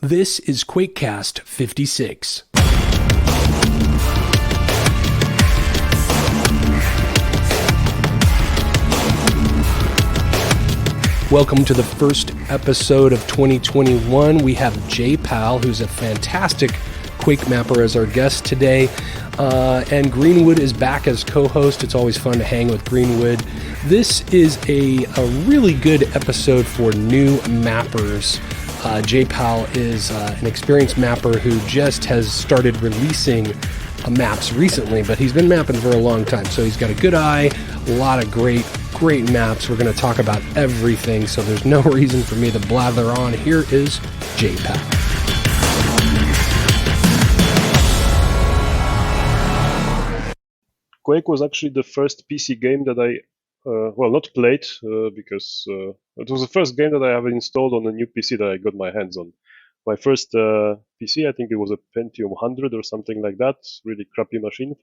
This is Quakecast 56. Welcome to the first episode of 2021. We have Jpal, who's a fantastic Quake mapper, as our guest today. And Greenwood is back as co-host. It's always fun to hang with Greenwood. This is a really good episode for new mappers. Jpal is an experienced mapper who just has started releasing maps recently, but he's been mapping for a long time. So he's got a good eye, a lot of great maps. We're going to talk about everything, so there's no reason for me to blather on. Here is Jpal. Quake was actually the first PC game that I, not played, because it was the first game that I have installed on a new PC that I got my hands on. My first PC, I think it was a Pentium 100 or something like that. Really crappy machine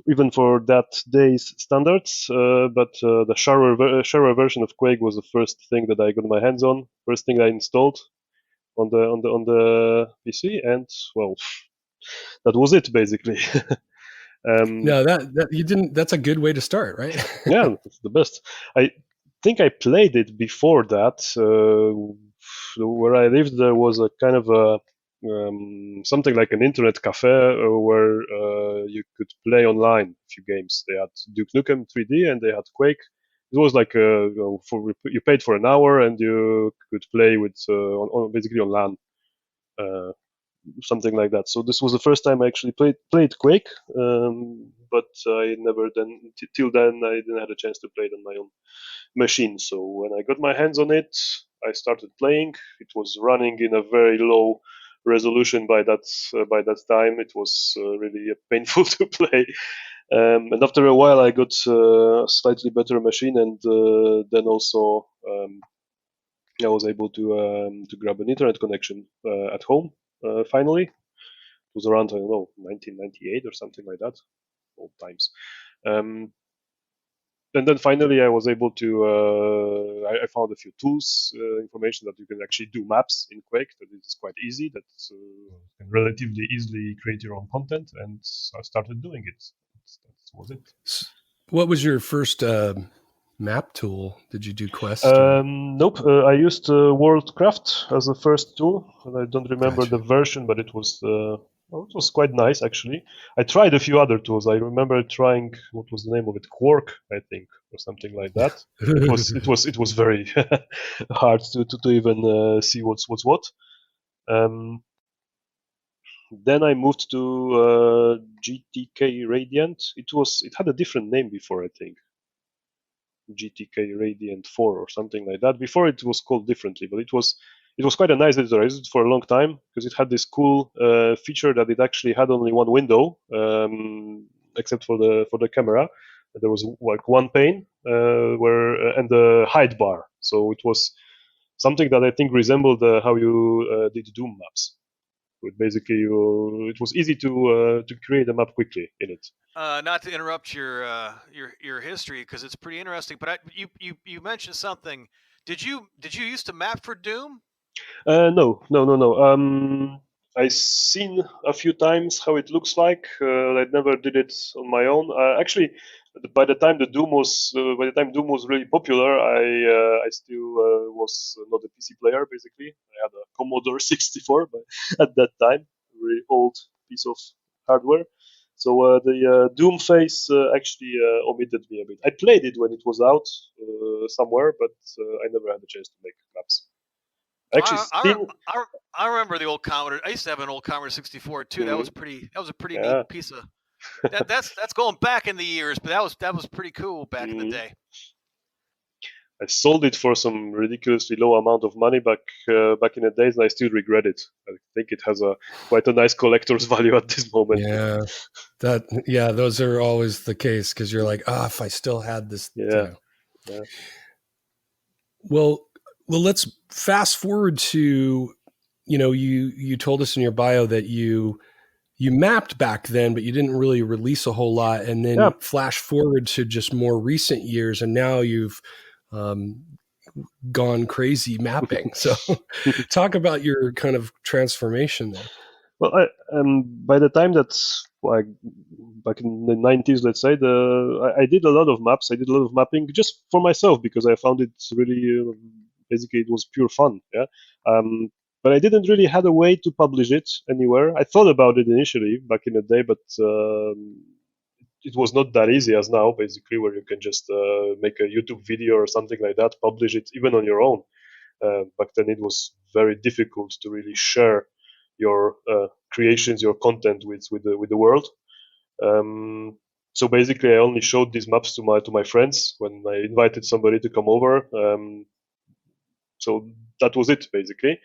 even for that day's standards. But the shareware version of Quake was the first thing that I got my hands on. First thing I installed on the PC, and well, that was it basically. No, that you didn't. That's a good way to start, right? Yeah, it's the best. I think I played it before that. Where I lived, there was a kind of a something like an internet cafe where you could play online a few games. They had Duke Nukem 3D and they had Quake. It was like you paid for an hour and you could play with basically on LAN. Something like that. So this was the first time I actually played Quake, but I never till then I didn't have a chance to play it on my own machine. So when I got my hands on it, I started playing. It was running in a very low resolution by that time. It was really painful to play. And after a while, I got a slightly better machine, and then also I was able to grab an internet connection at home. Finally, it was around 1998 or something like that. Old times. And then finally, I was able to. I found a few tools, information that you can actually do maps in Quake. That is quite easy. That you can relatively easily create your own content, and I started doing it. That was it. What was your first map tool? Did you do Quest? Nope. I used WorldCraft as the first tool, and I don't remember the version, but it was quite nice actually. I tried a few other tools. I remember trying, what was the name of it? Quark, I think, or something like that. It was very hard to even see what's what. Then I moved to GTK Radiant. It had a different name before, I think. GTK Radiant 4 or something like that. Before it was called differently, but it was quite a nice editor. I used it for a long time because it had this cool feature that it actually had only one window, except for the camera. There was like one pane and the hide bar. So it was something that I think resembled how you did Doom maps. Basically, it was easy to create a map quickly in it. Not to interrupt your history, because it's pretty interesting, but you mentioned something. Did you used to map for Doom? No. I've seen a few times how it looks like. I never did it on my own. Actually, by the time Doom was really popular, I still was not a PC player. Basically, I had a Commodore 64 at that time, a really old piece of hardware. So the Doom phase actually omitted me a bit. I played it when it was out somewhere, but I never had a chance to make maps. I remember the old Commodore. I used to have an old Commodore 64 too. Mm-hmm. That was a pretty neat piece of. That's going back in the years, but that was pretty cool back in the day. I sold it for some ridiculously low amount of money back in the days, and I still regret it. I think it has quite a nice collector's value at this moment. Yeah, those are always the case because you're like, if I still had this. Yeah. Well, let's fast forward to, you told us in your bio that you mapped back then, but you didn't really release a whole lot. And then flash forward to just more recent years. And now you've gone crazy mapping. So talk about your kind of transformation there. Well, by the time that's like back in the 90s, let's say, I did a lot of maps. I did a lot of mapping just for myself because I found it really, basically, it was pure fun. Yeah. But I didn't really had a way to publish it anywhere. I thought about it initially back in the day, but it was not that easy as now, basically, where you can just make a YouTube video or something like that, publish it even on your own. Back then, it was very difficult to really share your creations, your content with the world. So basically, I only showed these maps to my friends when I invited somebody to come over. So that was it, basically.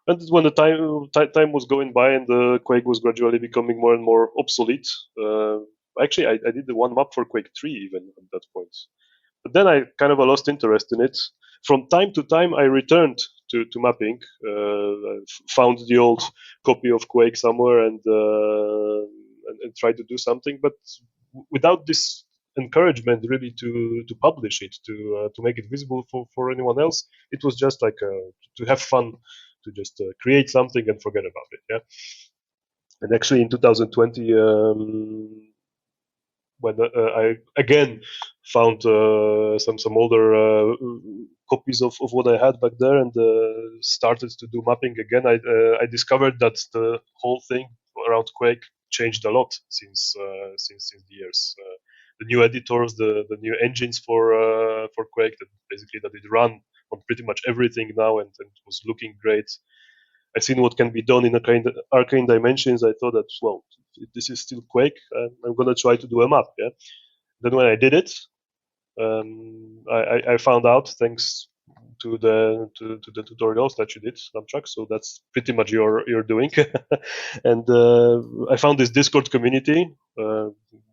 And when the time was going by and the Quake was gradually becoming more and more obsolete, actually, I did the one map for Quake 3 even at that point. But then I kind of lost interest in it. From time to time, I returned to mapping. I found the old copy of Quake somewhere and tried to do something, but without this encouragement really to publish it, to make it visible for anyone else. It was just like to have fun, to just create something and forget about it. Yeah. And actually, in 2020, when I again found some older copies of what I had back there and started to do mapping again, I discovered that the whole thing around Quake changed a lot since the years. The new editors, the new engines for Quake that it ran on pretty much everything now and was looking great. I seen what can be done in arcane dimensions. I thought that, well, this is still Quake. I'm gonna try to do a map. Yeah. Then when I did it, I found out, thanks to the tutorials that you did, dumptruck. So that's pretty much you're doing. And I found this Discord community.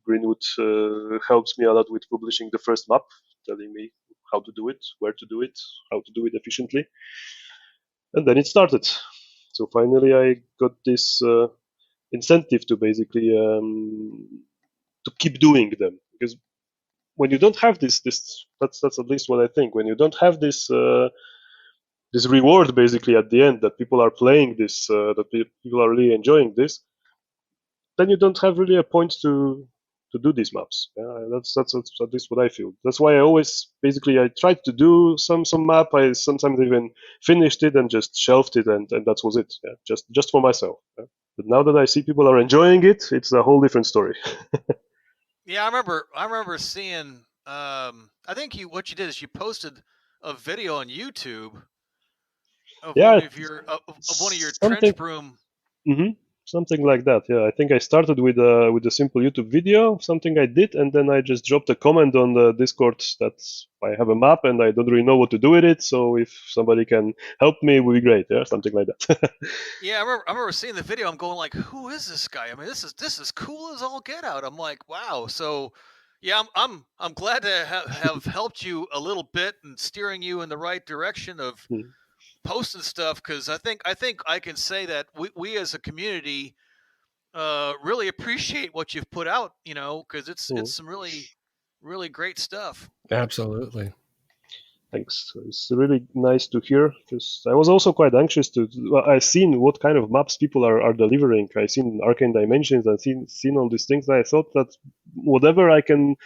Greenwood helps me a lot with publishing the first map, telling me how to do it, where to do it, how to do it efficiently. And then it started. So finally, I got this incentive to basically to keep doing them, because when you don't have this that's at least what I think. When you don't have this this reward basically at the end that people are playing this, that people are really enjoying this, then you don't have really a point to do these maps. Yeah, that's at least what I feel. That's why I always basically I tried to do some map. I sometimes even finished it and just shelved it, and that was it. Yeah, just for myself. Yeah. But now that I see people are enjoying it, it's a whole different story. Yeah, I remember seeing. I think what you did is you posted a video on YouTube of one of your trench broom. Mm-hmm. Something like that. Yeah, I think I started with a simple YouTube video, something I did, and then I just dropped a comment on the Discord that I have a map and I don't really know what to do with it. So if somebody can help me, it would be great. Yeah, something like that. Yeah, I remember seeing the video. I'm going like, who is this guy? I mean, this is cool as all get out. I'm like, wow. So, yeah, I'm glad to have helped you a little bit and steering you in the right direction of posting stuff, because I think I can say that we as a community really appreciate what you've put out, because it's some really great stuff. Absolutely. Thanks. It's really nice to hear, because I was also quite anxious I've seen what kind of maps people are delivering. I've seen Arcane Dimensions. I've seen all these things. I thought that whatever I can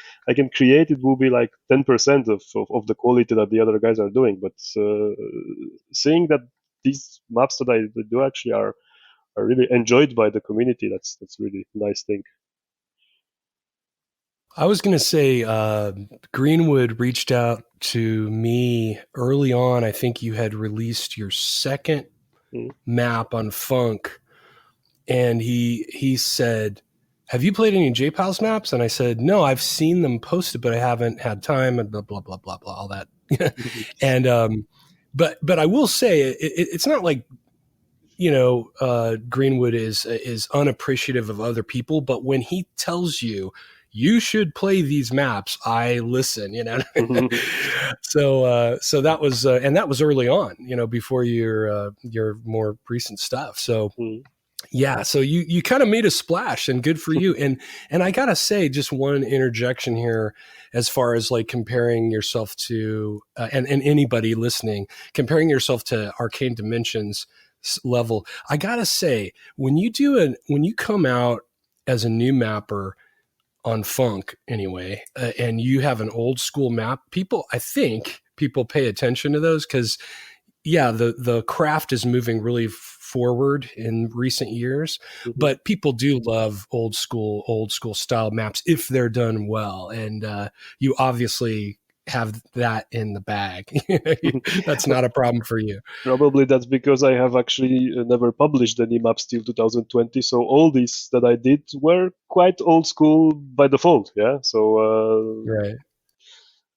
create, it will be like 10% of the quality that the other guys are doing. But seeing that these maps that I do actually are really enjoyed by the community, that's really nice thing. I was going to say, Greenwood reached out to me early on. I think you had released your second map on Funk, and he said, "Have you played any Jpal's maps?" And I said, "No, I've seen them posted, but I haven't had time," and blah blah blah blah blah, all that. And but I will say, it's not like Greenwood is unappreciative of other people, but when he tells you should play these maps, I listen, So that was, and that was early on, before your more recent stuff. So Yeah, so you kind of made a splash, and good for you. And I gotta say, just one interjection here, as far as like comparing yourself to and anybody listening, comparing yourself to Arcane Dimensions level. I gotta say, when you come out as a new mapper on Funk anyway, and you have an old school map, I think people pay attention to those because yeah, the craft is moving really forward in recent years, but people do love old school style maps if they're done well. And you obviously have that in the bag. That's not a problem for you. Probably that's because I have actually never published any maps till 2020. So all these that I did were quite old school by default. Yeah. So Right.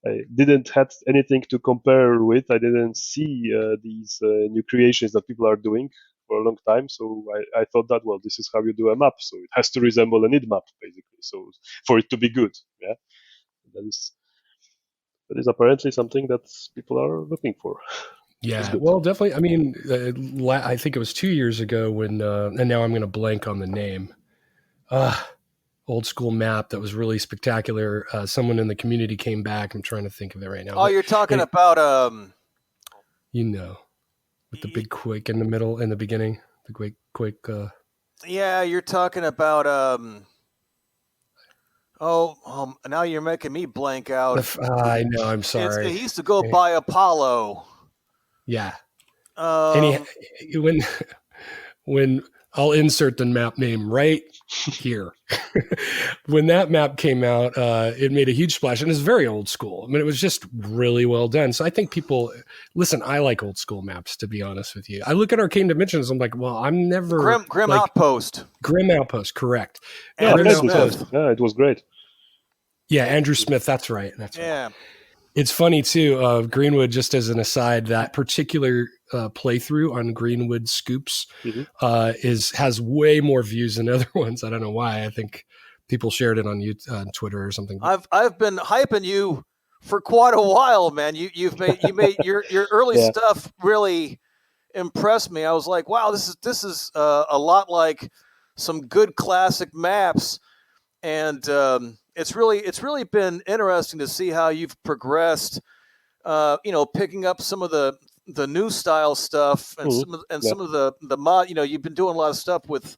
I didn't have anything to compare with. I didn't see these new creations that people are doing for a long time. So I thought that, well, this is how you do a map. So it has to resemble a need map, basically. So for it to be good. Yeah. That is apparently something that people are looking for. Yeah, well, definitely. I mean, I think it was 2 years ago when, and now I'm going to blank on the name. Old school map that was really spectacular. Someone in the community came back. I'm trying to think of it right now. Oh, you're talking about with the big quake in the middle, in the beginning, the quake. Yeah, you're talking about now you're making me blank out. I know. I'm sorry. He used to go by Apollo. Yeah. And when I'll insert the map name right here. When that map came out, it made a huge splash, and it's very old school. I mean, it was just really well done. So I think people listen. I like old school maps, to be honest with you. I look at Arcane Dimensions. I'm like, well, I'm never Grim Outpost. Grim Outpost, correct? Yeah, it was great. Yeah, Andrew Smith. That's right. Yeah. Right. It's funny too. Greenwood, just as an aside, that particular playthrough on Greenwood Scoops has way more views than other ones. I don't know why. I think people shared it on Twitter or something. I've been hyping you for quite a while, man. You made your early stuff really impressed me. I was like, wow, this is a lot like some good classic maps, and it's really been interesting to see how you've progressed. Picking up some of the new style stuff and some of the mod. You've been doing a lot of stuff with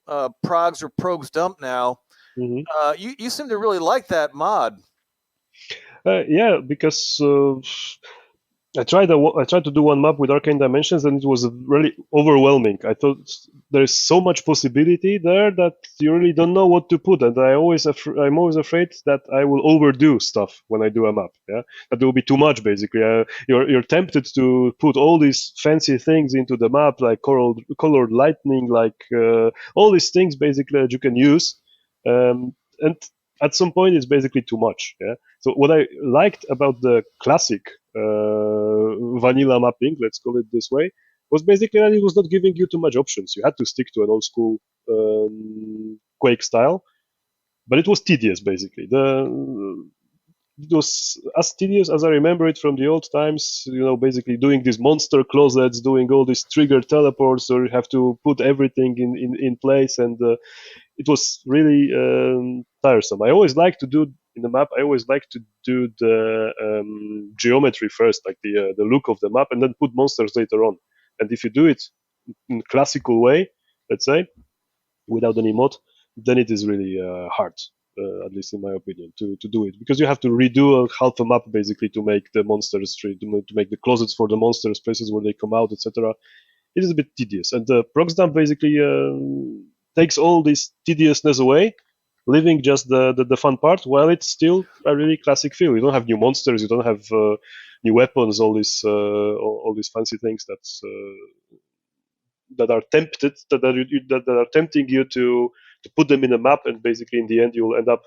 Progs or Progs Dump now. You seem to really like that mod. Yeah, because I tried to do one map with Arcane Dimensions, and it was really overwhelming. I thought there's so much possibility there that you really don't know what to put, and I'm always afraid that I will overdo stuff when I do a map. Yeah, that will be too much. Basically, you're tempted to put all these fancy things into the map, like colored lightning, like all these things basically that you can use, and at some point it's basically too much. Yeah. So what I liked about the classic vanilla mapping, let's call it this way, was basically that it was not giving you too much options. You had to stick to an old school Quake style, but it was tedious basically. It was as tedious as I remember it from the old times, basically doing these monster closets, doing all these trigger teleports, or you have to put everything in place, and it was really tiresome. I always like to do in the map. I always like to do the geometry first, like the look of the map, and then put monsters later on. And if you do it in classical way, let's say, without any mod, then it is really hard. At least in my opinion, to do it, because you have to redo half a map basically to make the monsters, to make the closets for the monsters, places where they come out, etc. It is a bit tedious, and the Prox Dump basically takes all this tediousness away, leaving just the fun part, while it's still a really classic feel. You don't have new monsters, you don't have new weapons, all these fancy things that are tempting you to put them in a map, and basically in the end you'll end up.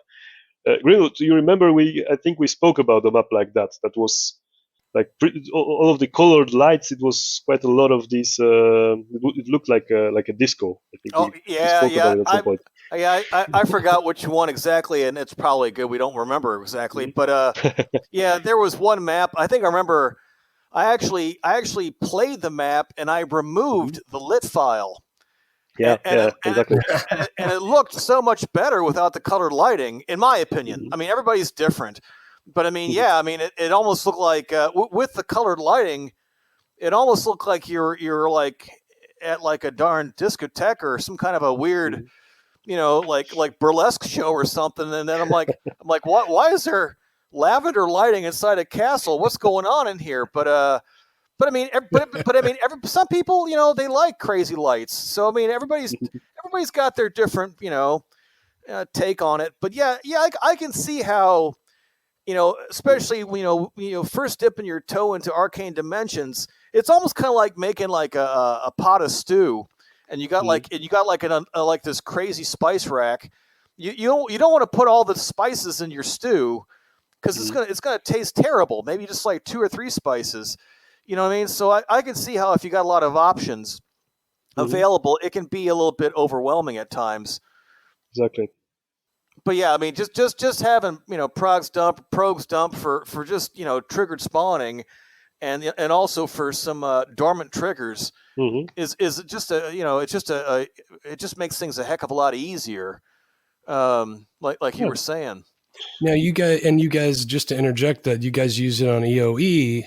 Greenwood, you remember I think we spoke about a map like that. That was like all of the colored lights. It was quite a lot of these. It looked like a disco. I think we spoke about it at some point. I forgot which one exactly, and it's probably good we don't remember exactly. But yeah, there was one map. I think I remember. I actually played the map, and I removed the lit file. Yeah, and exactly. it looked so much better without the colored lighting, in my opinion. I mean, everybody's different, but I mean, yeah, I mean, it almost looked like with the colored lighting, it almost looked like you're like at like a darn discotheque or some kind of a weird, like burlesque show or something. And then I'm like, why is there lavender lighting inside a castle? What's going on in here? But I mean, some people, they like crazy lights. So I mean, everybody's got their different, take on it. But yeah, I can see how, especially first dipping your toe into arcane dimensions. It's almost kind of like making like a pot of stew, and you got like like this crazy spice rack. You don't want to put all the spices in your stew because it's gonna taste terrible. Maybe just like 2 or 3 spices. You know what I mean? So I can see how if you got a lot of options available, it can be a little bit overwhelming at times. Exactly. But yeah, I mean, just having progs dump for just triggered spawning, and also for some dormant triggers is just it just makes things a heck of a lot easier. Like you were saying. Now you guys, just to interject, that you guys use it on EOE.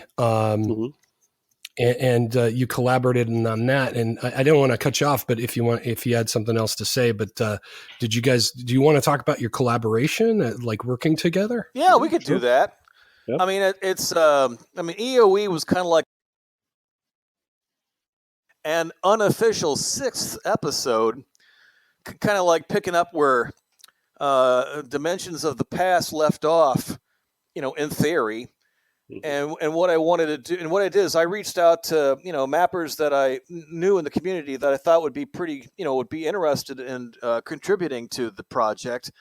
And you collaborated on that, and I don't want to cut you off, but if you had something else to say, but do you want to talk about your collaboration, like working together? Yeah, we could do that. Yep. I mean, EOE was kind of like an unofficial 6th episode, kind of like picking up where Dimensions of the Past left off, in theory. And what I wanted to do, and what I did is I reached out to mappers that I knew in the community that I thought would be pretty would be interested in contributing to the project.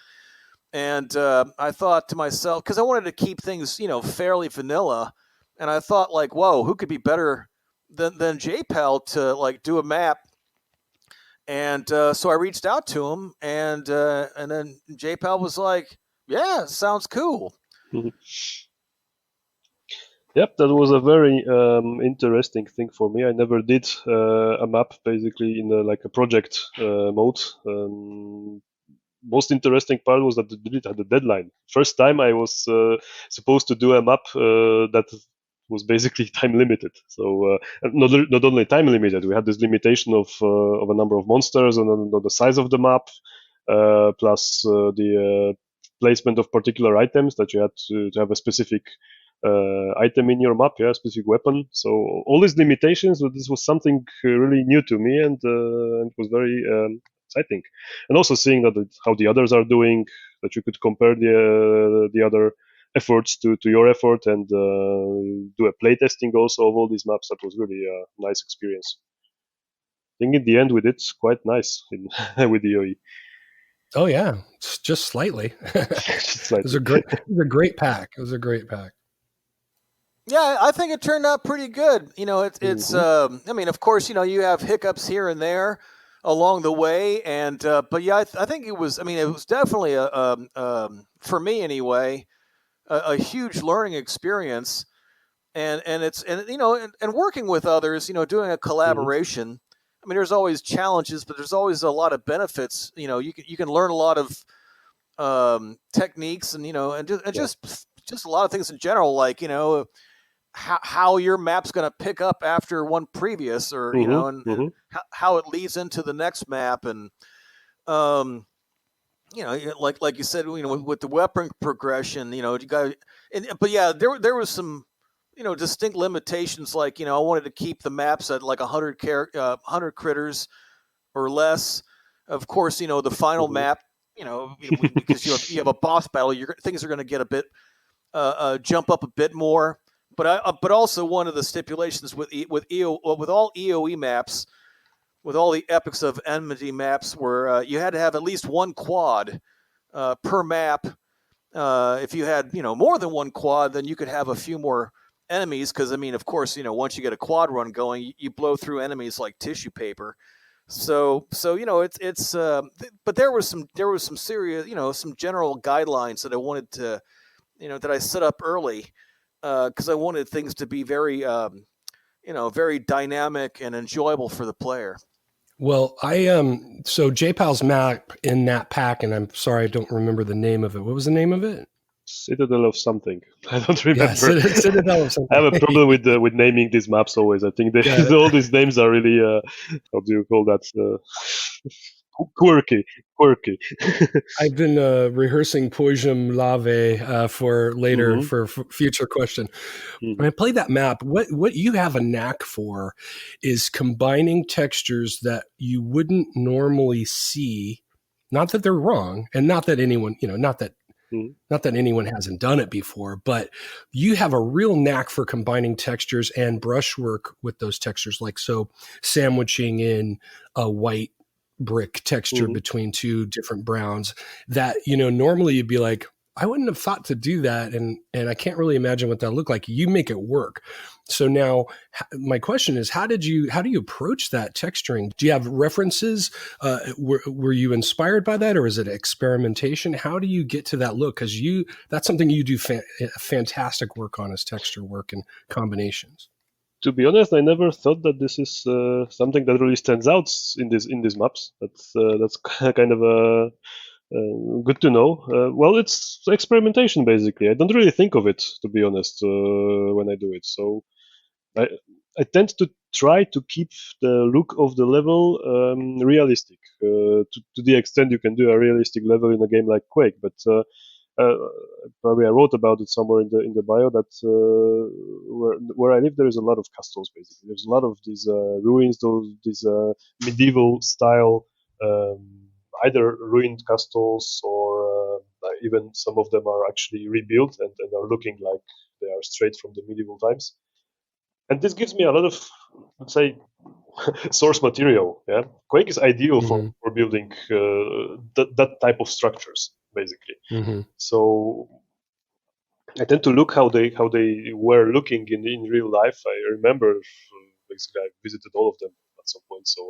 And I thought to myself, because I wanted to keep things fairly vanilla, and I thought like, whoa, who could be better than Jpal to like do a map? And so I reached out to him, and then Jpal was like, yeah, sounds cool. Yep, that was a very interesting thing for me. I never did a map basically in a project mode. Most interesting part was that it had a deadline. First time I was supposed to do a map that was basically time limited. So not only time limited, we had this limitation of a number of monsters and the size of the map, plus the placement of particular items that you had to have a specific item in your map, specific weapon. So all these limitations, but this was something really new to me, and it was very exciting. And also seeing how the others are doing, that you could compare the other efforts to your effort, and do a playtesting also of all these maps. That was really a nice experience. I think in the end we did quite nice with the OE. Oh yeah, just slightly. It was a great pack. It was a great pack. Yeah, I think it turned out pretty good. It's. I mean, of course, you have hiccups here and there along the way, and but yeah, I think it was. I mean, it was definitely for me anyway, a huge learning experience, and working with others. Doing a collaboration. I mean, there's always challenges, but there's always a lot of benefits. You can learn a lot of techniques, and just a lot of things in general, like how your map's going to pick up after one previous, or and how it leads into the next map, and like you said, with the weapon progression, you got. But yeah, there was some distinct limitations, like I wanted to keep the maps at like 100 critters or less. Of course, the final map, because you have a boss battle, things are going to get a bit jump up a bit more. But also one of the stipulations with all EOE maps, with all the Epics of Enmity maps, where you had to have at least one quad per map. If you had more than one quad, then you could have a few more enemies, because I mean, of course, once you get a quad run going, you blow through enemies like tissue paper. So it's but there was some serious some general guidelines that I wanted to that I set up early, because I wanted things to be very very dynamic and enjoyable for the player. Well, so Jpal's map in that pack, and I'm sorry I don't remember the name of it. What was the name of it? Citadel of something. I don't remember. Yeah, Citadel of something. I have a problem with naming these maps always. I think all these names are really how do you call that? Quirky. I've been rehearsing Pojum Lave for later for future question. When I play that map, what you have a knack for is combining textures that you wouldn't normally see. Not that they're wrong, and not that anyone, not that anyone hasn't done it before, but you have a real knack for combining textures and brushwork with those textures, like so sandwiching in a white brick texture between two different browns that, normally you'd be like, I wouldn't have thought to do that. And I can't really imagine what that looked like. You make it work. So now my question is, how do you approach that texturing? Do you have references? Were you inspired by that, or is it experimentation? How do you get to that look? Because that's something you do fantastic work on, is texture work and combinations. To be honest, I never thought that this is something that really stands out in these maps. That's kind of good to know. Well, it's experimentation basically. I don't really think of it, to be honest, when I do it. So I tend to try to keep the look of the level realistic to the extent you can do a realistic level in a game like Quake. But probably I wrote about it somewhere in the bio that where I live there is a lot of castles. Basically, there's a lot of these ruins, these medieval style either ruined castles or even some of them are actually rebuilt and are looking like they are straight from the medieval times. And this gives me a lot of, let's say, source material. Yeah, Quake is ideal for building that type of structures, basically. So I tend to look how they were looking in real life. I remember basically I visited all of them at some point, so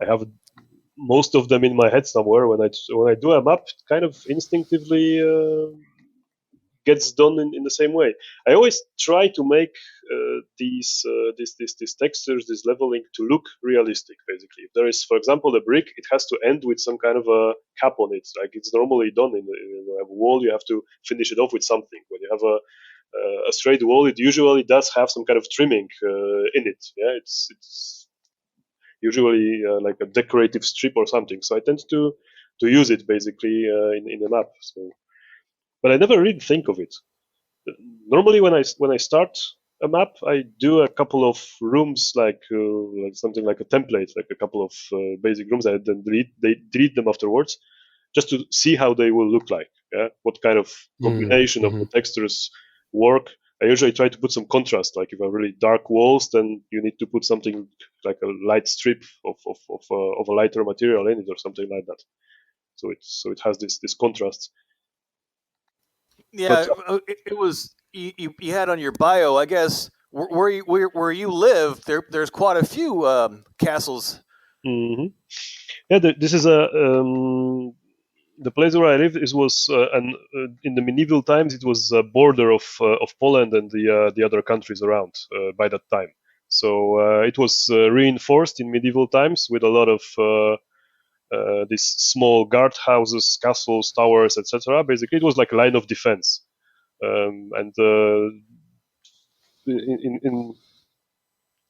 I have most of them in my head somewhere. When I do a map, it kind of instinctively gets done in the same way. I always try to make these textures, this leveling, to look realistic. Basically, if there is, for example, a brick, it has to end with some kind of a cap on it, like it's normally done. When you have a wall, you have to finish it off with something. When you have a straight wall, it usually does have some kind of trimming in it. Yeah, it's usually like a decorative strip or something. So I tend to use it basically in a map. So. But I never really think of it. Normally, when I start a map, I do a couple of rooms, like something like a template, like a couple of basic rooms. I then delete them afterwards, just to see how they will look like. Yeah, what kind of combination of the textures work. I usually try to put some contrast. Like if I have really dark walls, then you need to put something like a light strip of a lighter material in it, or something like that. So it has this contrast. Yeah, it was you had on your bio, I guess, where you live. There's quite a few castles. Yeah, this is the place where I live. It was in the medieval times. It was a border of Poland and the other countries around by that time. So it was reinforced in medieval times with a lot of these small guard houses, castles, towers, etc. Basically, it was like a line of defense. And in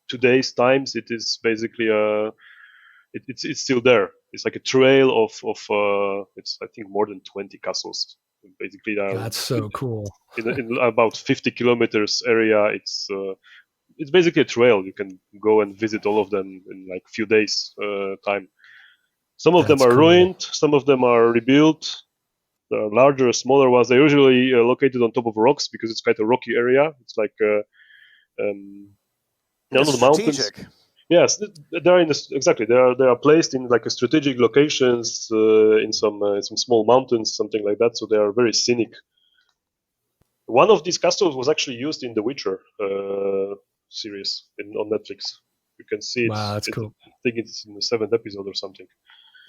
today's times, it is basically it's still there. It's like a trail of it's I think more than 20 castles. Basically, that's so cool. in about 50 kilometers area, it's basically a trail. You can go and visit all of them in like a few days time. Some of them are ruined, some of them are rebuilt. The larger, smaller ones, they're usually located on top of rocks because it's quite a rocky area. It's like on the mountains. Yes, they are exactly. They are placed in like a strategic locations in some small mountains, something like that. So they are very scenic. One of these castles was actually used in the Witcher series on Netflix. You can see it. Wow, that's cool. I think it's in the 7th episode or something.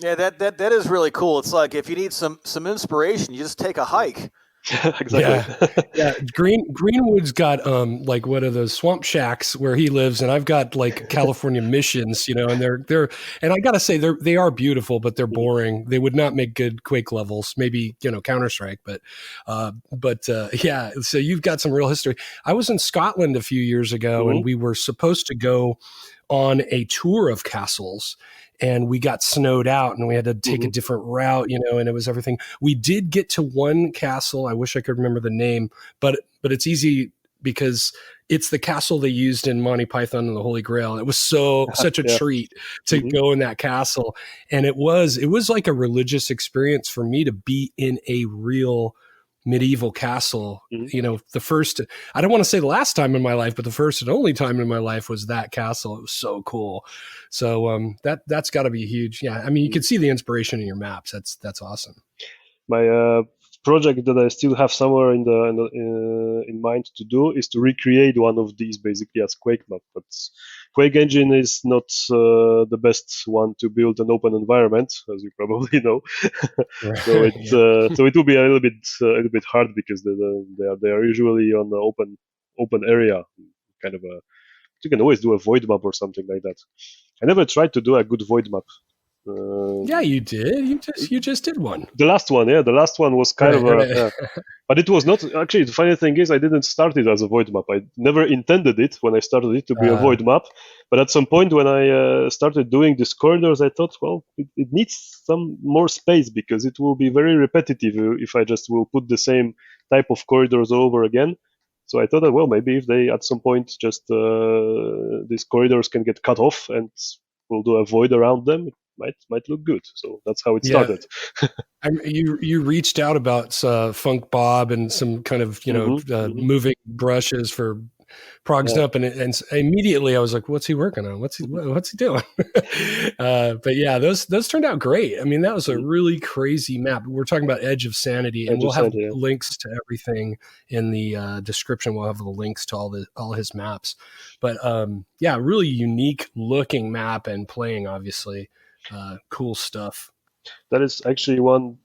Yeah, that is really cool. It's like if you need some inspiration, you just take a hike. Exactly. Yeah, Greenwood's got like what are those swamp shacks where he lives, and I've got like California missions, and they're and I gotta say they are beautiful, but they're boring. They would not make good Quake levels, maybe Counter-Strike, but yeah. So you've got some real history. I was in Scotland a few years ago, and we were supposed to go on a tour of castles, and we got snowed out and we had to take a different route, and it was everything. We did get to one castle. I wish I could remember the name, but it's easy because it's the castle they used in Monty Python and the Holy Grail. It was such a treat to go in that castle. And it was like a religious experience for me to be in a real medieval castle. The first, I don't want to say the last time in my life, but the first and only time in my life was that castle. It was so cool. So that's got to be huge. Yeah, I mean, you can see the inspiration in your maps. That's awesome. My project that I still have somewhere in mind to do is to recreate one of these basically as Quake map. But Quake engine is not the best one to build an open environment, as you probably know. So it will be a little bit hard because they are usually on the open area, kind of a. You can always do a void map or something like that. I never tried to do a good void map. Yeah, you did. You just did one. The last one was kind of a, but it was not actually. The funny thing is, I didn't start it as a void map. I never intended it when I started it to be a void map. But at some point when I started doing these corridors, I thought, well, it needs some more space because it will be very repetitive if I just will put the same type of corridors over again. So I thought that, well, maybe if they at some point just these corridors can get cut off and we'll do a void around them, it might look good. So that's how it started. You reached out about Funk Bob and some kind of moving brushes for Prog's up, and immediately I was like, "What's he working on? What's he doing?" But yeah, those turned out great. I mean, that was a really crazy map. We're talking about Edge of Sanity, and we'll have links to everything in the description. We'll have the links to all his maps. But yeah, really unique looking map and playing, obviously, cool stuff. That is actually one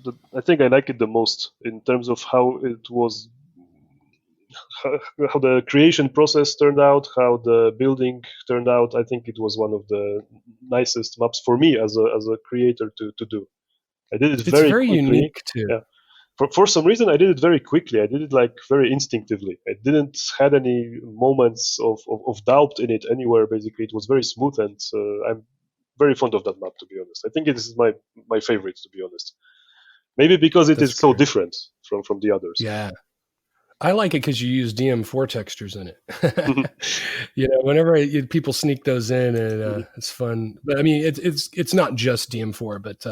that I think I like it the most in terms of how it was. How the creation process turned out, how the building turned out. I think it was one of the nicest maps for me as a creator to do. I did it very quickly. Unique too. Yeah. For some reason, I did it very quickly. I did it like very instinctively. I didn't had any moments of doubt in it anywhere. Basically, it was very smooth, and I'm very fond of that map. To be honest, I think it is my favorite. To be honest, maybe because it is so different from the others. Yeah. I like it because you use DM4 textures in it. Whenever people sneak those in, and it's fun. But I mean, it's not just DM4, but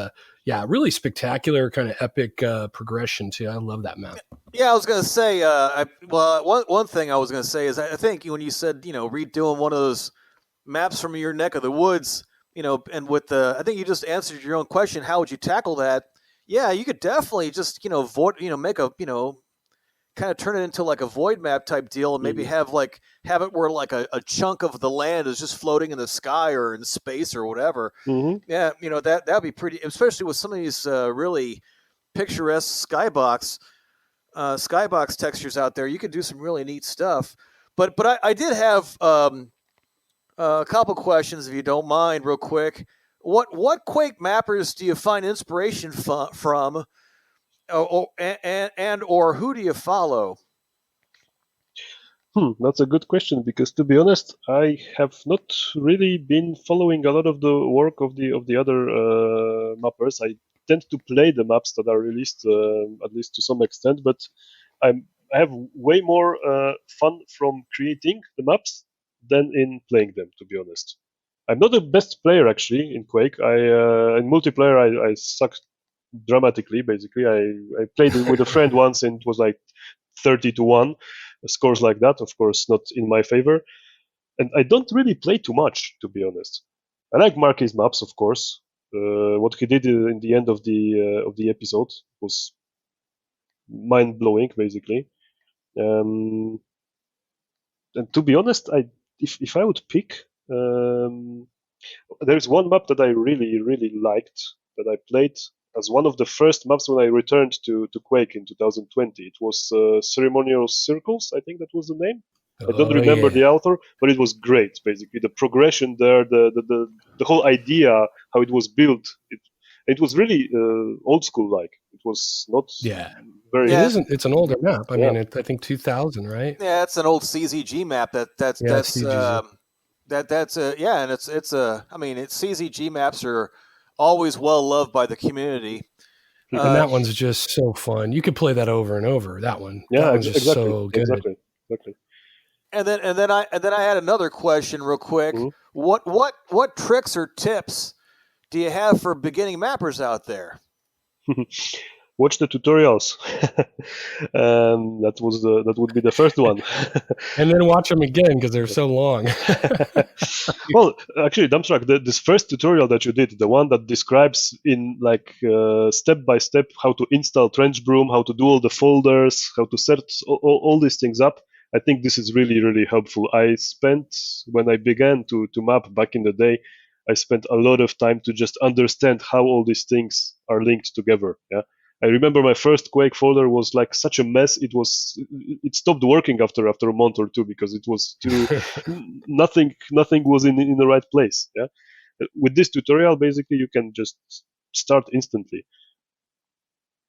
yeah, really spectacular, kind of epic progression too. I love that map. Yeah, I was gonna say. One thing I was gonna say is I think when you said redoing one of those maps from your neck of the woods, and with I think you just answered your own question. How would you tackle that? Yeah, you could definitely just make a kind of turn it into like a void map type deal, and maybe have it where like a chunk of the land is just floating in the sky or in space or whatever. Yeah, that'd be pretty, especially with some of these really picturesque skybox textures out there. You could do some really neat stuff. But I did have a couple questions, if you don't mind, real quick. What Quake mappers do you find inspiration from? Or who do you follow? That's a good question, because to be honest, I have not really been following a lot of the work of the other mappers. I tend to play the maps that are released, at least to some extent, but I have way more fun from creating the maps than in playing them, to be honest. I'm not the best player actually in Quake. In multiplayer I suck dramatically. Basically, I played with a friend once, and it was like 30-1 scores like that. Of course, not in my favor, and I don't really play too much, to be honest. I like Marky's maps, of course. What he did in the end of the episode was mind blowing, basically. And to be honest, if I would pick, there's one map that I really liked that I played as one of the first maps when I returned to Quake in 2020. It was Ceremonial Circles, I think that was the name. I don't remember the author, but it was great. Basically, the progression there, the whole idea, how it was built, it was really old school like. It was not very. It isn't. It's an older map. I Yeah. mean, I think 2000, right? Yeah, it's an old CZG map. That's CZG. and it's a. I mean, CZG maps are always well loved by the community. And that one's just so fun. You could play that over and over. That one. Yeah, that one's just exactly, so good. Exactly. And then I had another question real quick. Mm-hmm. What tricks or tips do you have for beginning mappers out there? Watch the tutorials. That would be the first one. And then watch them again because they're so long. Well, actually, dumptruck, this first tutorial that you did, the one that describes in like step by step how to install Trench Broom, how to do all the folders, how to set all these things up. I think this is really, really helpful. I spent, when I began to map back in the day, I spent a lot of time to just understand how all these things are linked together. Yeah. I remember my first Quake folder was like such a mess. It stopped working after a month or two because it was too nothing was in the right place. Yeah. With this tutorial, basically, you can just start instantly.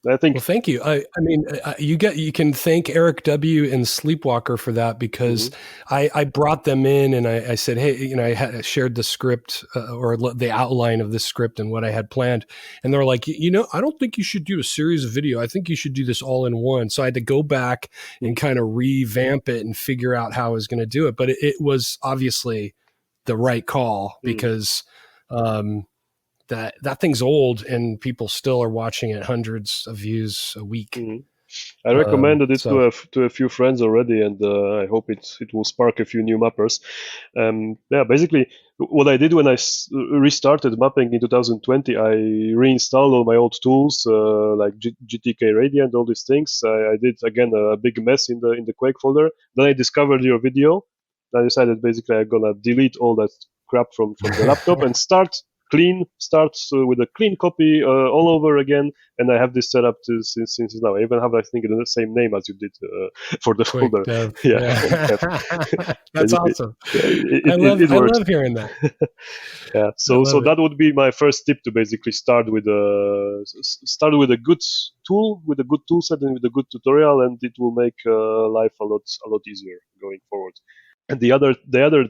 I think. Well, thank you. I mean, you can thank Eric W. and Sleepwalker for that because I brought them in and I said, hey, I shared the script or the outline of the script and what I had planned, and they're like, I don't think you should do a series of video. I think you should do this all in one. So I had to go back and kind of revamp it and figure out how I was going to do it. But it was obviously the right call because. That thing's old and people still are watching it, hundreds of views a week. Mm-hmm. I recommended it to a few friends already, and I hope it will spark a few new mappers. Basically, what I did when I restarted mapping in 2020, I reinstalled all my old tools like GTK Radiant, all these things. I did again a big mess in the Quake folder. Then I discovered your video. I decided basically I'm gonna delete all that crap from the laptop and start with a clean copy all over again, and I have this set up since now. I even have, I think, the same name as you did for the Quake folder. Dev. Yeah. That's awesome. I love hearing that. Yeah, so that would be my first tip, to basically start with a good tool, with a good tool set and with a good tutorial, and it will make life a lot easier going forward. And the other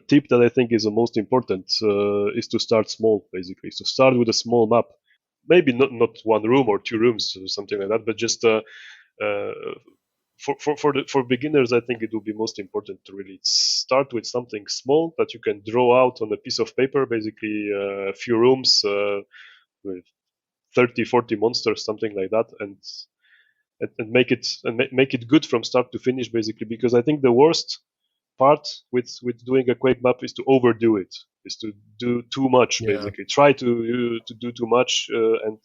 tip that I think is the most important is to start small, basically. So start with a small map, maybe not one room or two rooms or something like that, but just for beginners, I think it will be most important to really start with something small that you can draw out on a piece of paper, basically a few rooms with 30, 40 monsters, something like that, and make it good from start to finish, basically. Because I think the worst part with doing a Quake map is to overdo it, is to do too much, basically. Try to do too much, and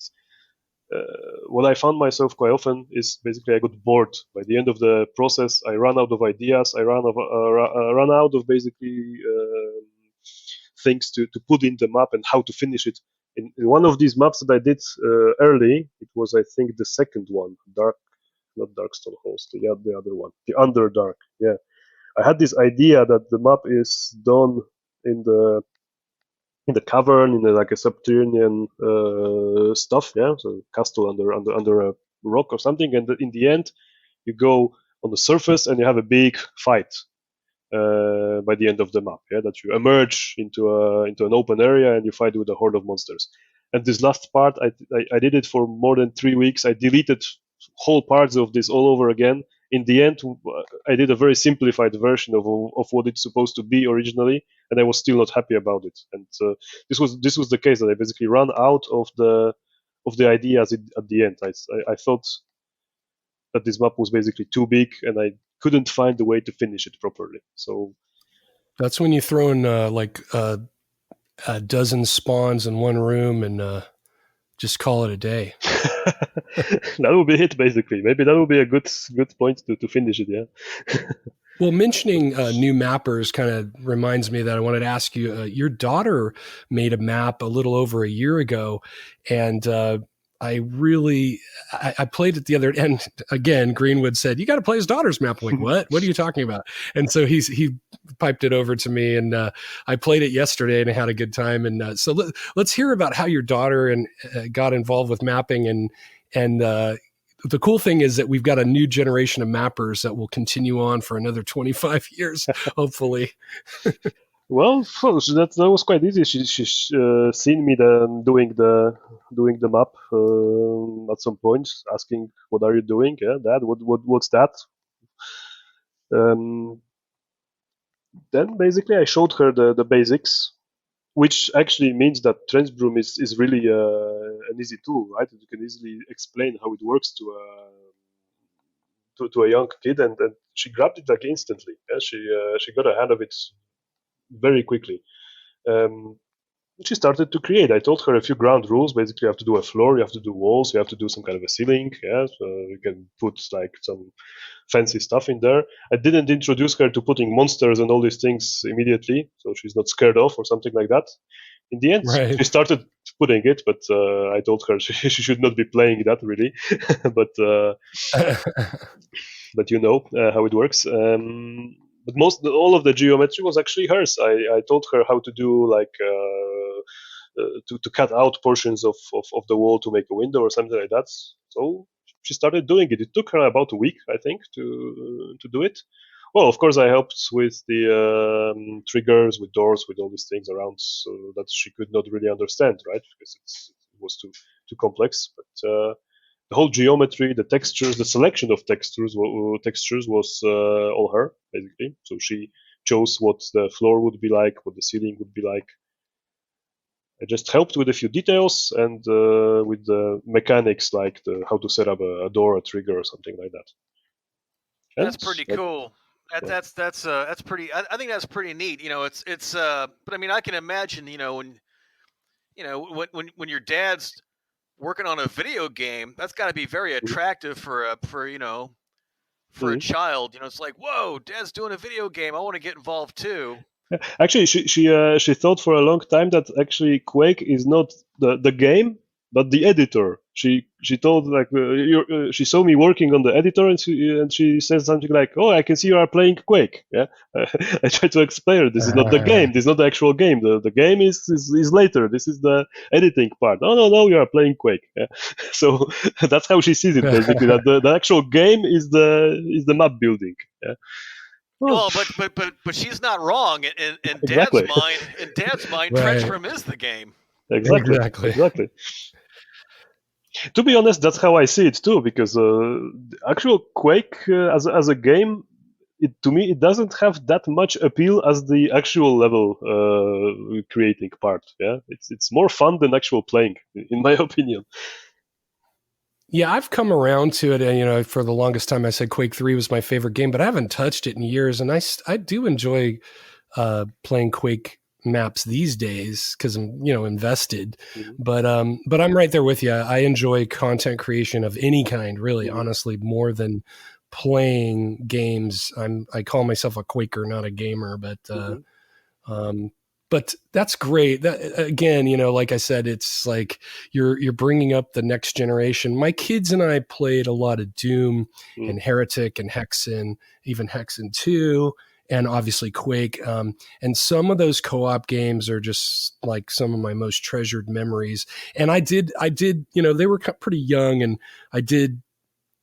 what I found myself quite often is basically I got bored. By the end of the process, I ran out of ideas. I ran out of basically things to put in the map and how to finish it. In one of these maps that I did early, it was, I think, the second one, not Darkstone Host, the other one, the Underdark. Yeah. I had this idea that the map is done in the cavern, in like a subterranean stuff, yeah, so castle under a rock or something, and in the end, you go on the surface and you have a big fight by the end of the map, yeah, that you emerge into an open area and you fight with a horde of monsters. And this last part, I did it for more than 3 weeks. I deleted whole parts of this all over again. In the end, I did a very simplified version of what it's supposed to be originally, and I was still not happy about it. And this was the case that I basically ran out of the ideas at the end. I thought that this map was basically too big, and I couldn't find a way to finish it properly. So that's when you throw in like a dozen spawns in one room and just call it a day. That would be it, basically. Maybe that would be a good point to finish it, yeah. Well, mentioning new mappers kind of reminds me that I wanted to ask you, your daughter made a map a little over a year ago, and I played it the other, and again, Greenwood said, "You got to play his daughter's map." I'm like, what? What are you talking about? And so he piped it over to me, and I played it yesterday, and I had a good time. And so let's hear about how your daughter and got involved with mapping, and the cool thing is that we've got a new generation of mappers that will continue on for another 25 years, hopefully. Well, that was quite easy. She seen me then doing the map at some point, asking, "What are you doing? Yeah, Dad, what's that?" Um, then basically I showed her the basics, which actually means that Transbroom is really an easy tool, right? You can easily explain how it works to a young kid, and she grabbed it like instantly. Yeah? She got a hand of it very quickly. She started to create. I told her a few ground rules. Basically, you have to do a floor, you have to do walls, you have to do some kind of a ceiling. Yeah, so you can put like some fancy stuff in there. I didn't introduce her to putting monsters and all these things immediately, so she's not scared off or something like that. In the end, Right. she started putting it, but I told her she should not be playing that really. But you know how it works. But all of the geometry was actually hers. I told her how to do like to cut out portions of the wall to make a window or something like that. So she started doing it. It took her about a week, I think, to do it. Well, of course, I helped with the triggers, with doors, with all these things around, so that she could not really understand, right? Because it was too complex. But the whole geometry, the textures, the selection of textures was all her, basically. So she chose what the floor would be like, what the ceiling would be like. I just helped with a few details and with the mechanics, like how to set up a door, a trigger, or something like that. And That's pretty cool. That's pretty. I think that's pretty neat. You know, it's but I mean, I can imagine. You know, when your dad's working on a video game, that's got to be very attractive for a child. You know, it's like, whoa, Dad's doing a video game. I want to get involved too. Actually, she thought for a long time that actually Quake is not the game, but the editor. She told like she saw me working on the editor, and she said something like, "Oh, I can see you are playing Quake." Yeah, I tried to explain her, this is not the game. This is not the actual game. The game is later. This is the editing part. No, you are playing Quake. Yeah? So that's how she sees it basically. That the actual game is the map building. Yeah. Well, but she's not wrong. In Exactly. Dad's mind, Right. Trenchroom is the game. Exactly. To be honest, that's how I see it too. Because the actual Quake as a game, to me, it doesn't have that much appeal as the actual level creating part. Yeah, it's more fun than actual playing, in my opinion. Yeah, I've come around to it. And, you know, for the longest time, I said Quake 3 was my favorite game, but I haven't touched it in years. And I do enjoy playing Quake maps these days because I'm, you know, invested. Mm-hmm. But I'm right there with you. I enjoy content creation of any kind, really, honestly, more than playing games. I call myself a Quaker, not a gamer, but that's great. That, again, you know, like I said, it's like you're bringing up the next generation. My kids and I played a lot of Doom and Heretic and Hexen, even Hexen 2, and obviously Quake. And some of those co-op games are just like some of my most treasured memories. And I did, you know, they were pretty young, and I did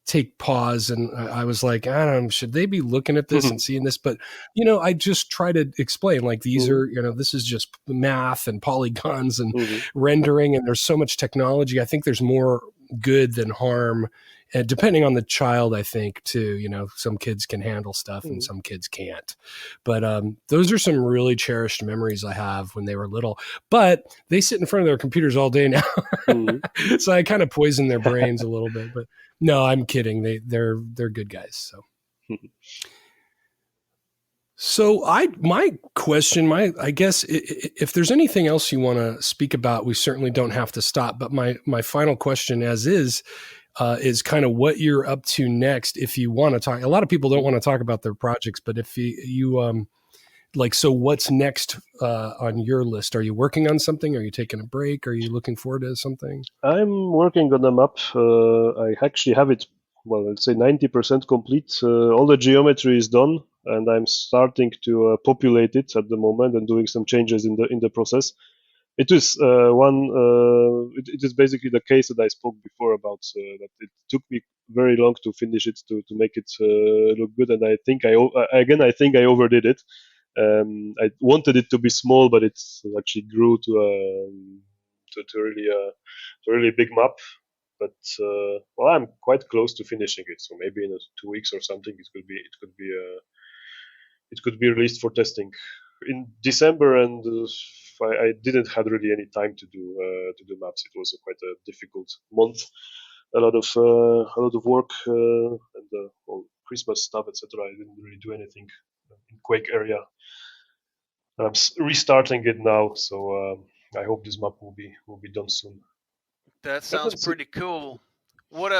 take pause, and I was like, I don't know, should they be looking at this and seeing this? But, you know, I just try to explain, like, these are, you know, this is just math and polygons and rendering, and there's so much technology. I think there's more good than harm, and depending on the child, I think, too. You know, some kids can handle stuff and some kids can't. But those are some really cherished memories I have when they were little. But they sit in front of their computers all day now. So I kind of poison their brains a little bit. But no, I'm kidding. They're good guys. So my question, I guess, if there's anything else you want to speak about, we certainly don't have to stop. But my final question, as is kind of what you're up to next. If you want to talk, a lot of people don't want to talk about their projects, but if you so what's next on your list? Are you working on something? Are you taking a break? Are you looking forward to something? I'm working on a map. I actually have it, well, let's say 90% complete. All the geometry is done, and I'm starting to populate it at the moment and doing some changes in the process. It is it is basically the case that I spoke before about, that it took me very long to finish it, to make it look good, and I think I think I overdid it. I wanted it to be small, but it actually grew to really big map. But well, I'm quite close to finishing it, so maybe in 2 weeks or something, it could be released for testing in December. And I didn't have really any time to do maps. It was quite a difficult month, a lot of work, and all Christmas stuff, etc. I didn't really do anything in Quake area. I'm restarting it now, so I hope this map will be done soon. That sounds pretty cool. What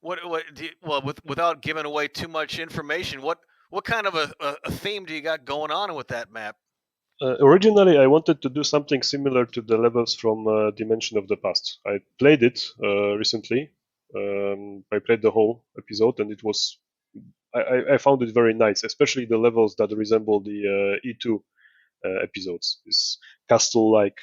without giving away too much information, what kind of a theme do you got going on with that map? Originally, I wanted to do something similar to the levels from Dimension of the Past. I played it recently. I played the whole episode, and it was I found it very nice, especially the levels that resemble the E2 episodes. This castle-like,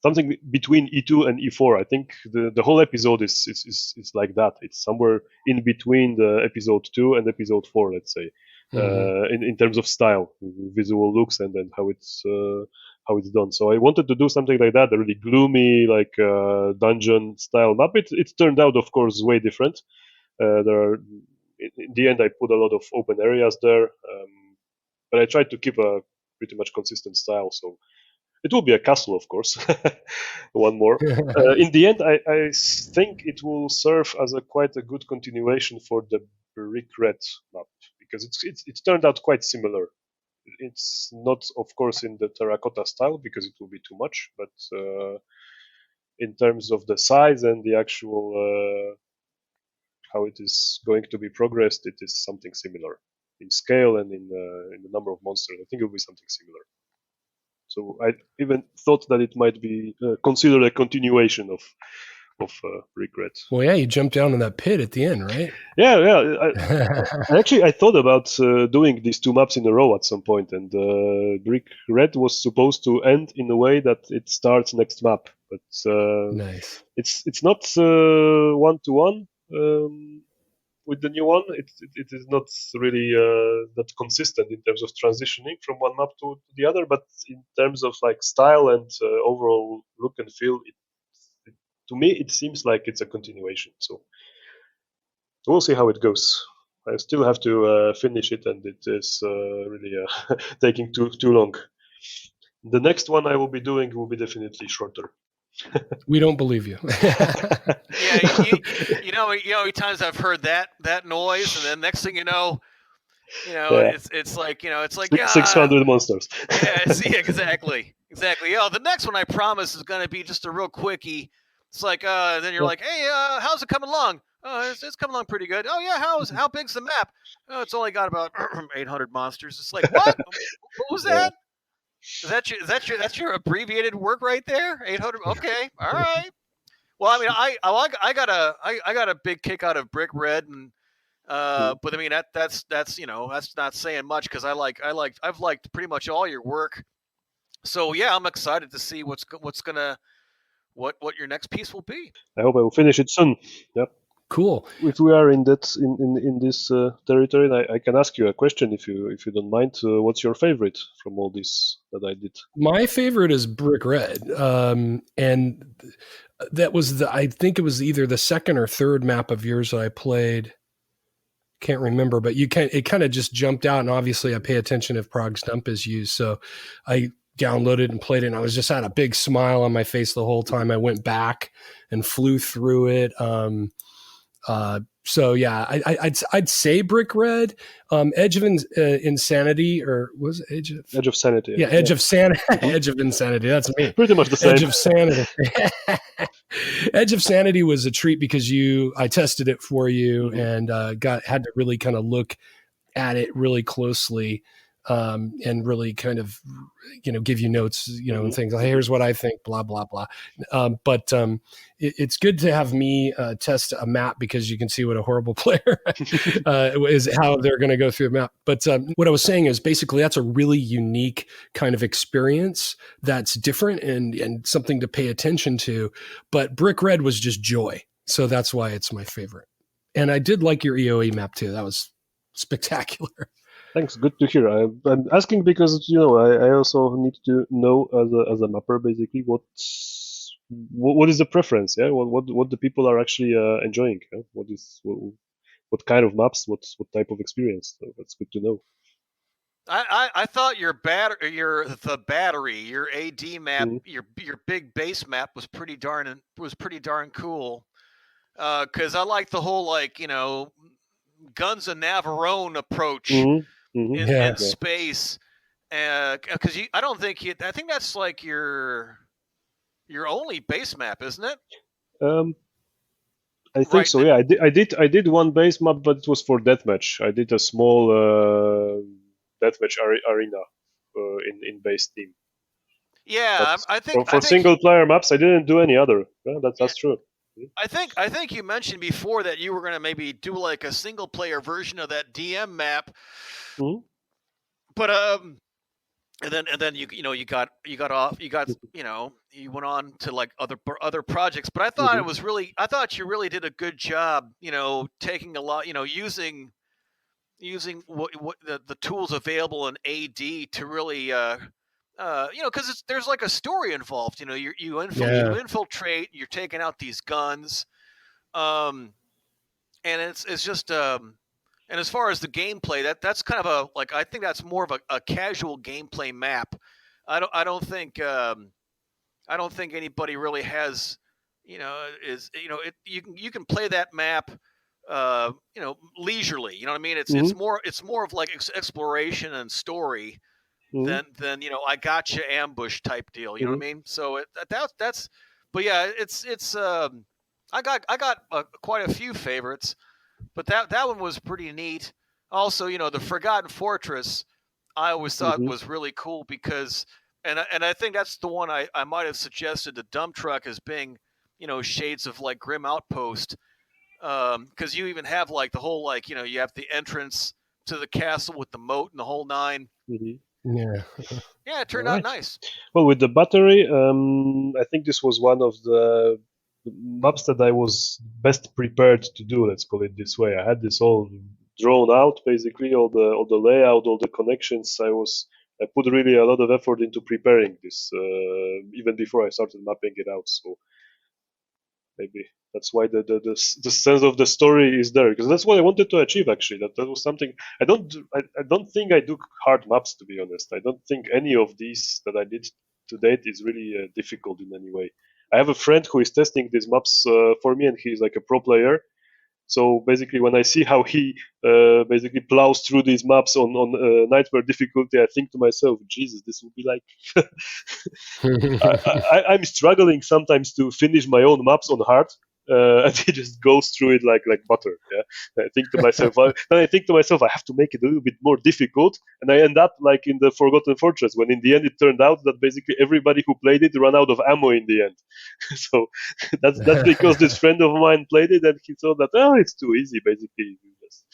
something between E2 and E4. I think the whole episode is like that. It's somewhere in between the episode 2 and episode 4, let's say, in terms of style, visual looks, and how it's done. So I wanted to do something like that, a really gloomy, like dungeon style map. It turned out, of course, way different. In the end, I put a lot of open areas there, but I tried to keep a pretty much consistent style. So it will be a castle, of course. One more. In the end, I think it will serve as quite a good continuation for the Brick Red map, because it's turned out quite similar. It's not, of course, in the terracotta style, because it will be too much, but in terms of the size and the actual how it is going to be progressed, it is something similar in scale and in the number of monsters. I think it will be something similar. So I even thought that it might be considered a continuation of Brick Red. Well, yeah, you jumped down in that pit at the end, right? Yeah. I thought about doing these two maps in a row at some point, and Brick Red was supposed to end in a way that it starts next map, but nice. It's not 1-to-1. With the new one, it is not really that consistent in terms of transitioning from one map to the other, but in terms of like style and overall look and feel, to me it seems like it's a continuation. So we'll see how it goes. I still have to finish it, and it is really taking too long. The next one I will be doing will be definitely shorter. We don't believe you. Yeah, you know, times I've heard that noise, and then next thing you know, Yeah. it's like 600 monsters. Yeah, exactly. Yeah, the next one I promise is going to be just a real quickie. It's like then you're like, hey, how's it coming along? Oh, it's coming along pretty good. Oh yeah, how big's the map? Oh, it's only got about 800 monsters. It's like, what? What was that? That's your abbreviated work right there? 800. Okay, all right. Well, I mean, I got a big kick out of Brick Red, and but I mean that's not saying much, because I've liked pretty much all your work. So yeah, I'm excited to see what your next piece will be. I hope I will finish it soon. Yep. Cool. If we are in this territory, I can ask you a question, if you don't mind. What's your favorite from all this that I did? My favorite is Brick Red, and that was I think it was either the second or third map of yours that I played. Can't remember, but it kind of just jumped out, and obviously I pay attention if Prague Stump is used, so I downloaded and played it, and I was just had a big smile on my face the whole time. I went back and flew through it. So yeah, I'd say Brick Red, Edge of Insanity, or was it Edge of Sanity. Yeah, Edge of Sanity. Edge of Insanity. That's me. Pretty much the same. Edge of Sanity. Edge of Sanity was a treat because I tested it for you and had to really kind of look at it really closely. And really kind of, give you notes, and things like, hey, here's what I think, blah, blah, blah. But it's good to have me test a map because you can see what a horrible player is, how they're going to go through a map. But what I was saying is basically that's a really unique kind of experience that's different and something to pay attention to. But Brick Red was just joy. So that's why it's my favorite. And I did like your EOE map too. That was spectacular. Thanks. Good to hear. I'm asking because I also need to know as a mapper basically what is the preference. Yeah, what the people are actually enjoying. Yeah? What kind of maps? What type of experience? So that's good to know. I thought your battery, your AD map, your big base map was pretty darn cool. Because I like the whole Guns of Navarone approach in space, because I think that's like your only base map, isn't it? I think so. Yeah, I did one base map, but it was for deathmatch. I did a small deathmatch arena in base team. Yeah, I think for single player maps, I didn't do any other. Yeah, that's true. I think you mentioned before that you were going to maybe do like a single player version of that DM map, but and then you went on to like other projects. But I thought I thought you really did a good job, taking a lot, using what the tools available in AD to really because there's like a story involved. You infiltrate, you're taking out these guns. And it's just and as far as the gameplay, that's kind of I think that's more of a casual gameplay map. I don't think anybody really has you can play that map leisurely. You know what I mean? It's more of like exploration and story than I gotcha ambush type deal. You know what I mean? So that's but yeah, it's I got quite a few favorites, but that one was pretty neat. Also, the Forgotten Fortress, I always thought was really cool because, and I think that's the one I might have suggested the dump truck as being, shades of like Grim Outpost, because you even have like the whole you have the entrance to the castle with the moat and the whole nine. Yeah, it turned out nice. Well, with the battery, I think this was one of the maps that I was best prepared to do. Let's call it this way. I had this all drawn out, basically, all the layout, all the connections. I put really a lot of effort into preparing this, even before I started mapping it out. So maybe that's why the sense of the story is there, because that's what I wanted to achieve. Actually, that was something I don't think I do hard maps, to be honest. I don't think any of these that I did to date is really difficult in any way. I have a friend who is testing these maps for me, and he's like a pro player. So basically, when I see how he basically plows through these maps on nightmare difficulty, I think to myself, Jesus, this will be like I'm struggling sometimes to finish my own maps on hard, and he just goes through it like butter. Yeah, I think to myself, I have to make it a little bit more difficult, and I end up like in the Forgotten Fortress, when in the end it turned out that basically everybody who played it ran out of ammo in the end. So that's because this friend of mine played it, and he thought that it's too easy. Basically, you just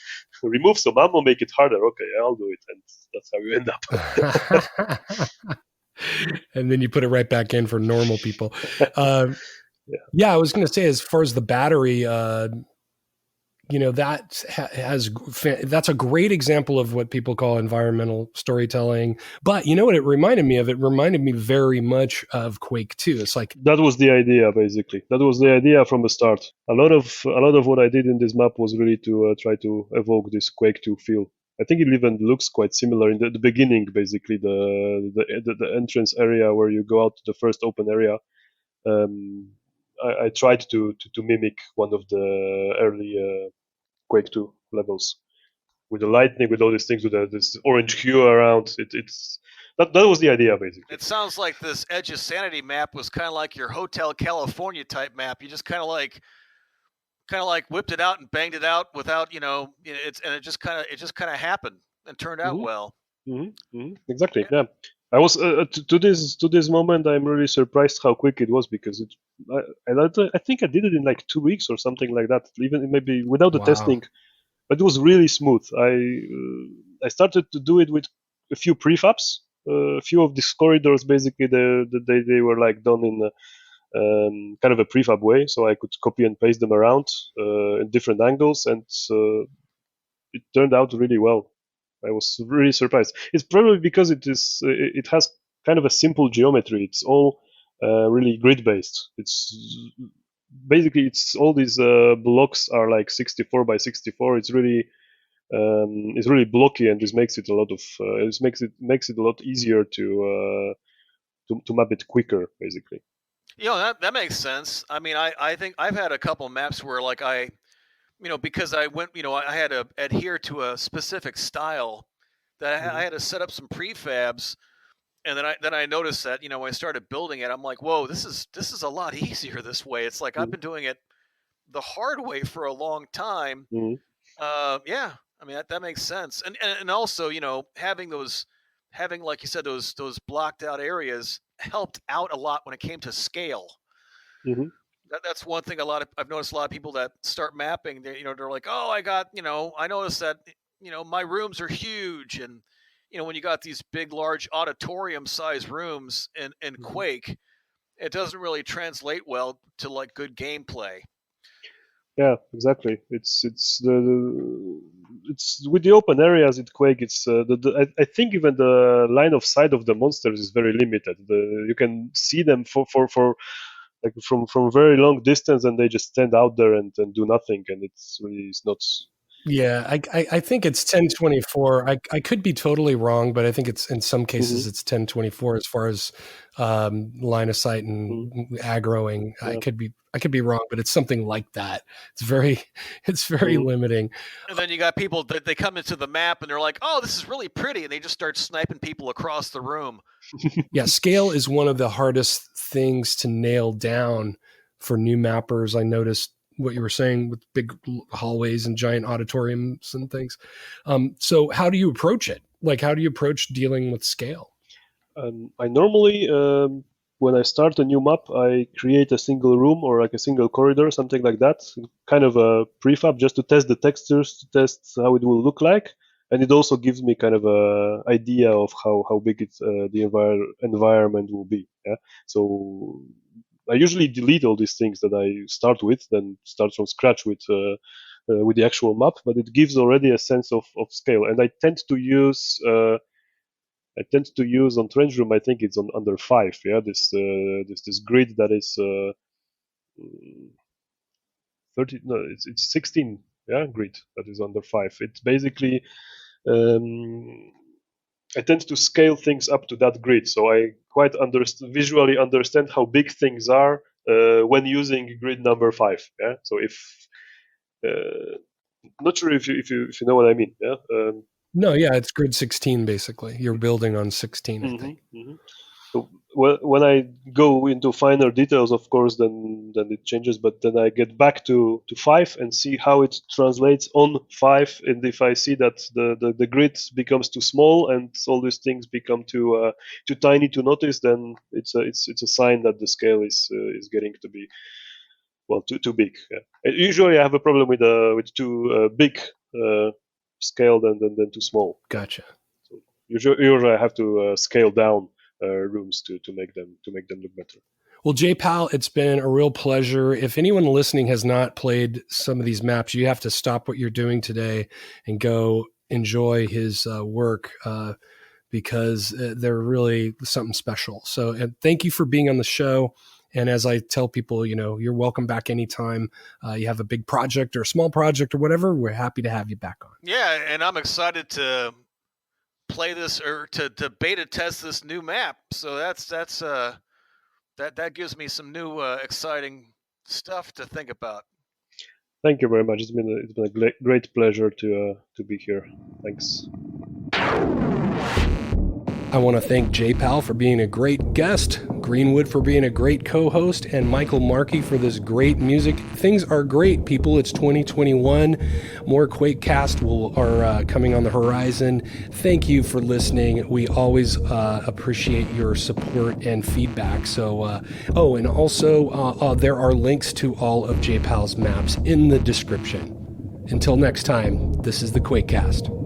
remove some ammo, make it harder. Okay, I'll do it, and that's how you end up. And then you put it right back in for normal people. Yeah, I was going to say, as far as the battery, that's a great example of what people call environmental storytelling. But you know what it reminded me of? It reminded me very much of Quake 2. It's like that was the idea, basically. That was the idea from the start. A lot of what I did in this map was really to try to evoke this Quake 2 feel. I think it even looks quite similar in the beginning, basically the entrance area where you go out to the first open area. I tried to mimic one of the early Quake 2 levels with the lightning, with all these things, with this orange hue around. That was the idea basically. It sounds like this Edge of Sanity map was kind of like your Hotel California type map. You just kind of like whipped it out and banged it out without it just kind of happened and turned out well. Exactly. Yeah. I was to this moment. I'm really surprised how quick it was because I think I did it in like 2 weeks or something like that. Even maybe without the testing, but it was really smooth. I started to do it with a few prefabs. A few of these corridors basically they were like done in kind of a prefab way, so I could copy and paste them around in different angles, and it turned out really well. I was really surprised. It's probably because it has kind of a simple geometry. It's all really grid based. It's basically all these blocks are like 64 by 64. It's really blocky, and this makes it a lot easier to map it quicker, basically. That makes sense. I mean, I think I've had a couple maps where like because I went, I had to adhere to a specific style that I had to set up some prefabs, and then I noticed that when I started building it, I'm like, whoa, this is a lot easier this way. It's like I've been doing it the hard way for a long time. Yeah, I mean that makes sense, and also having like you said those blocked out areas helped out a lot when it came to scale. That's one thing I've noticed a lot of people that start mapping, they're like, oh, I noticed that, my rooms are huge. And, when you got these big, large auditorium size rooms in Quake, it doesn't really translate well to like good gameplay. Yeah, exactly. It's with the open areas in Quake. It's I think even the line of sight of the monsters is very limited. You can see them for like from very long distance, and they just stand out there and do nothing, and it's not. Yeah, I think it's 1024. I could be totally wrong, but I think it's in some cases it's 1024 as far as line of sight and aggroing. Yeah. I could be wrong, but it's something like that. It's very limiting. And then you got people that they come into the map and they're like, "Oh, this is really pretty," and they just start sniping people across the room. Yeah, scale is one of the hardest things to nail down for new mappers. I noticed what you were saying with big hallways and giant auditoriums and things. So how do you approach it? Like, how do you approach dealing with scale? I normally, when I start a new map, I create a single room or like a single corridor, something like that, kind of a prefab just to test the textures, to test how it will look like. And it also gives me kind of a idea of how big the environment will be. Yeah. So I usually delete all these things that I start with, then start from scratch with the actual map. But it gives already a sense of scale. And I tend to use on Trench Room. I think it's on under 5. Yeah, this grid that is 30. No, it's 16. Yeah, grid that is under 5. It's basically. I tend to scale things up to that grid, so I quite visually understand how big things are when using grid number 5. Yeah, so if not sure if you know what I mean. Yeah. No, yeah, it's grid 16 basically. You're building on 16, I think. So when I go into finer details, of course, then it changes. But then I get back to 5 and see how it translates on 5. And if I see that the grid becomes too small and all these things become too tiny to notice, then it's a sign that the scale is getting to be too big. Yeah. Usually, I have a problem with too big scale than too small. Gotcha. So usually I have to scale down rooms to make them look better. Well, Jpal, it's been a real pleasure. If anyone listening has not played some of these maps, you have to stop what you're doing today and go enjoy his work because they're really something special. So thank you for being on the show. And as I tell people, you're welcome back anytime you have a big project or a small project or whatever. We're happy to have you back on. Yeah, and I'm excited to play this or to beta test this new map. So that gives me some new exciting stuff to think about. Thank you very much. It's been a great pleasure to be here. Thanks. I want to thank Jpal for being a great guest, Greenwood for being a great co-host, and Michael Markey for this great music. Things are great, people. It's 2021. More Quakecast are coming on the horizon. Thank you for listening. We always appreciate your support and feedback. So, and also there are links to all of Jpal's maps in the description. Until next time, this is the Quakecast.